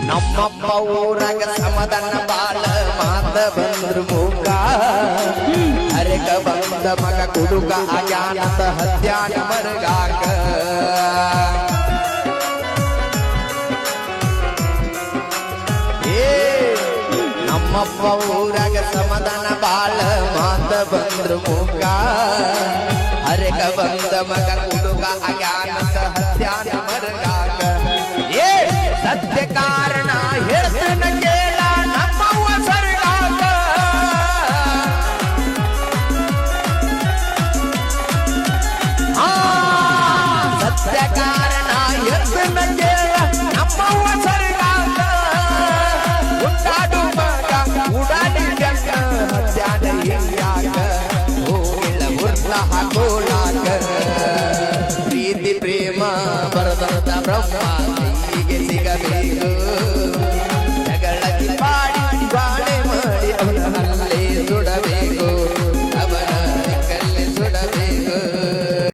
ನಮ್ಮಪ್ಪ ಊರಾಗ ಸಮಾಧಾನ ಬಾಳ ಮಾತ ಬಂದ್ರು ಮೂಕ ಹರಕ ಬಂದ ಮಗ ಕುಡುಕ ಅಜ್ಞಾನತ ಹತ್ಯಾನ ಮರಗಾಕ ನಮ್ಮಪ್ಪ ಊರಾಗ ಸಮಾಧಾನ ಬಾಳ ಮಾತ ಬಂದ್ರು ಮೂಕ ಹರಕ ಬಂದ ಮಗ ಕುಡುಕ ಅಜ್ಞಾನತ ಹತ್ಯಾನ ಮರಗಾಕ ಸತ್ಯಕಾರ